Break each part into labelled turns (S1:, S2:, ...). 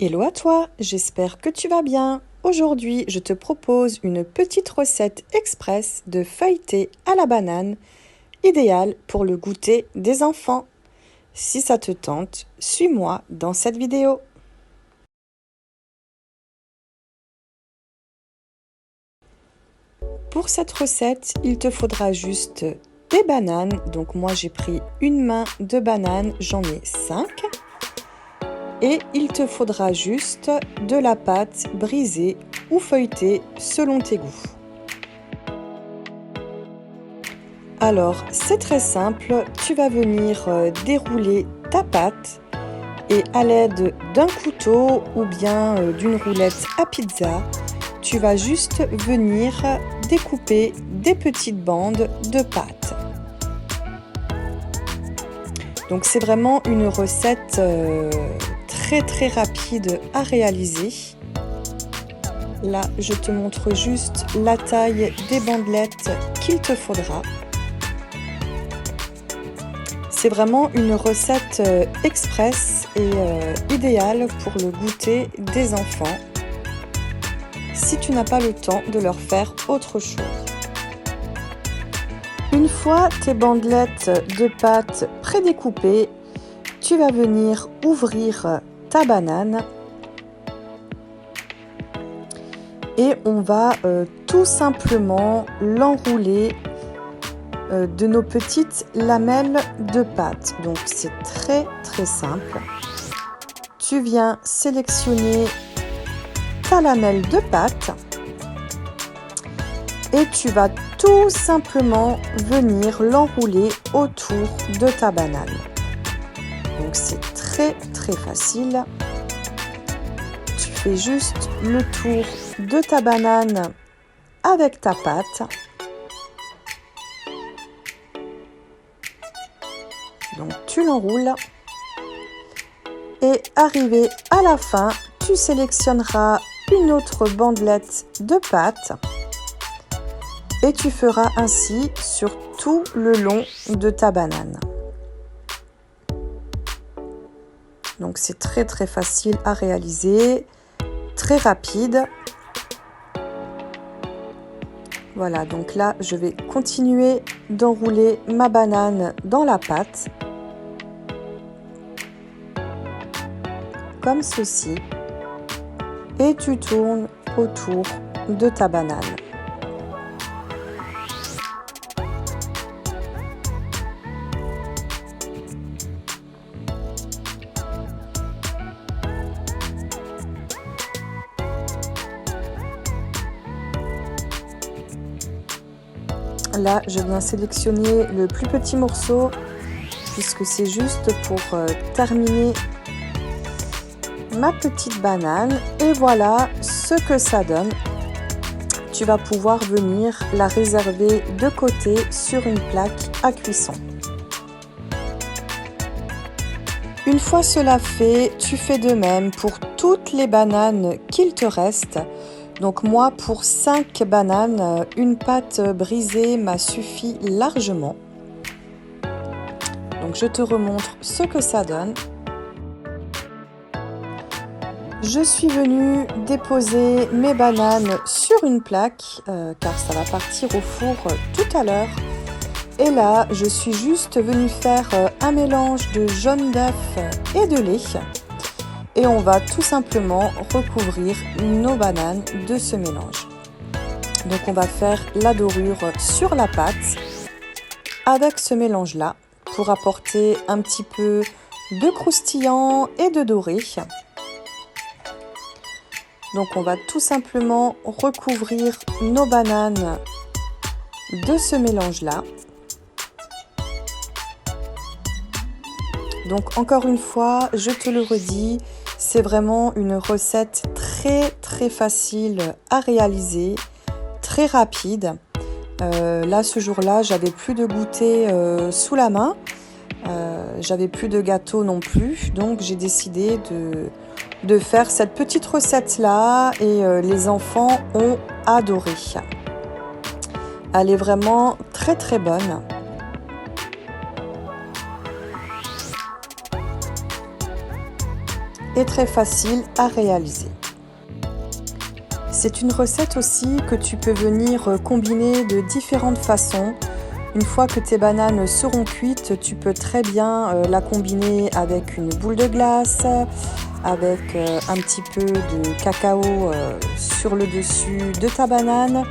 S1: Hello à toi, j'espère que tu vas bien. Aujourd'hui, je te propose une petite recette express de feuilleté à la banane, idéale pour le goûter des enfants. Si ça te tente, suis-moi dans cette vidéo. Pour cette recette, il te faudra juste des bananes. Donc moi j'ai pris une main de bananes, j'en ai 5. Et il te faudra juste de la pâte brisée ou feuilletée selon tes goûts. Alors c'est très simple, tu vas venir dérouler ta pâte et à l'aide d'un couteau ou bien d'une roulette à pizza, tu vas juste venir découper des petites bandes de pâte. Donc c'est vraiment une recette très rapide à réaliser. Là, je te montre juste la taille des bandelettes qu'il te faudra. C'est vraiment une recette express et idéale pour le goûter des enfants si tu n'as pas le temps de leur faire autre chose. Une fois tes bandelettes de pâte prédécoupées, tu vas venir ouvrir ta banane et on va tout simplement l'enrouler de nos petites lamelles de pâte. Donc c'est très simple. Tu viens sélectionner ta lamelle de pâte et tu vas tout simplement venir l'enrouler autour de ta banane. Donc c'est très facile. Tu fais juste le tour de ta banane avec ta pâte. Donc tu l'enroules et arrivé à la fin, tu sélectionneras une autre bandelette de pâte et tu feras ainsi sur tout le long de ta banane. Donc c'est très facile à réaliser, très rapide. Voilà, donc là je vais continuer d'enrouler ma banane dans la pâte. Comme ceci. Et tu tournes autour de ta banane. Là, je viens sélectionner le plus petit morceau puisque c'est juste pour terminer ma petite banane. Et voilà ce que ça donne. Tu vas pouvoir venir la réserver de côté sur une plaque à cuisson. Une fois cela fait, tu fais de même pour toutes les bananes qu'il te reste. Donc moi, pour 5 bananes, une pâte brisée m'a suffi largement. Donc je te remontre ce que ça donne. Je suis venue déposer mes bananes sur une plaque car ça va partir au four tout à l'heure. Et là, je suis juste venue faire un mélange de jaune d'œuf et de lait. Et on va tout simplement recouvrir nos bananes de ce mélange. Donc on va faire la dorure sur la pâte avec ce mélange-là pour apporter un petit peu de croustillant et de doré. Donc on va tout simplement recouvrir nos bananes de ce mélange-là. Donc encore une fois, je te le redis, c'est vraiment une recette très facile à réaliser, très rapide. Là, ce jour-là, j'avais plus de goûter sous la main, j'avais plus de gâteau non plus, donc j'ai décidé de faire cette petite recette-là et les enfants ont adoré. Elle est vraiment très bonne. et très facile à réaliser. C'est une recette aussi que tu peux venir combiner de différentes façons. Une fois que tes bananes seront cuites, tu peux très bien la combiner avec une boule de glace, avec un petit peu de cacao sur le dessus de ta banane.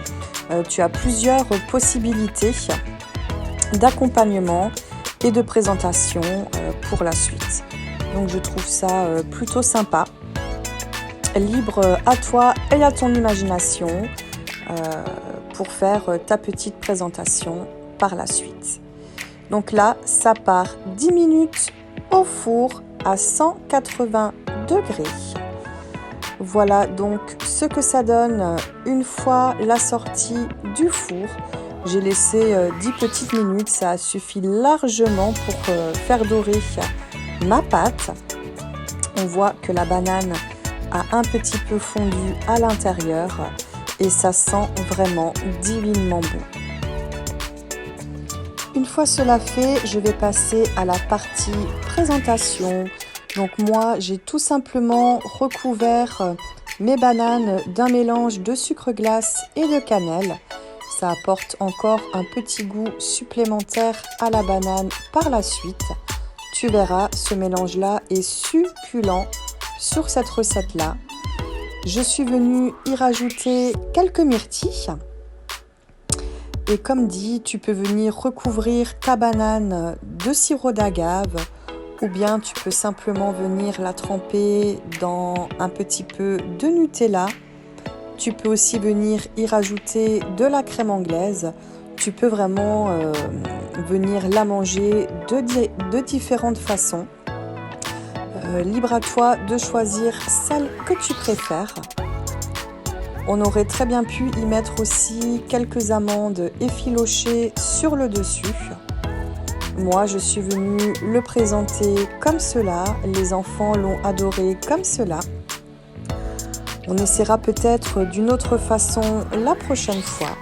S1: Tu as plusieurs possibilités d'accompagnement et de présentation pour la suite. Donc je trouve ça plutôt sympa. Libre à toi et à ton imagination pour faire ta petite présentation par la suite. Donc là, ça part 10 minutes au four à 180 degrés. Voilà donc ce que ça donne une fois la sortie du four. J'ai laissé 10 petites minutes, ça a suffi largement pour faire dorer ma pâte. On voit que la banane a un petit peu fondu à l'intérieur et ça sent vraiment divinement bon. Une fois cela fait, je vais passer à la partie présentation. Donc moi, j'ai tout simplement recouvert mes bananes d'un mélange de sucre glace et de cannelle. Ça apporte encore un petit goût supplémentaire à la banane par la suite. Tu verras, ce mélange-là est succulent sur cette recette-là. Je suis venue y rajouter quelques myrtilles. Et comme dit, tu peux venir recouvrir ta banane de sirop d'agave ou bien tu peux simplement venir la tremper dans un petit peu de Nutella. Tu peux aussi venir y rajouter de la crème anglaise. Tu peux vraiment venir la manger de différentes façons. Libre à toi de choisir celle que tu préfères. On aurait très bien pu y mettre aussi quelques amandes effilochées sur le dessus. Moi, je suis venue le présenter comme cela. Les enfants l'ont adoré comme cela. On essaiera peut-être d'une autre façon la prochaine fois.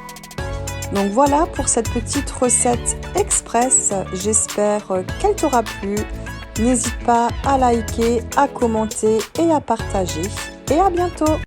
S1: Donc voilà pour cette petite recette express. J'espère qu'elle t'aura plu. N'hésite pas à liker, à commenter et à partager. Et à bientôt!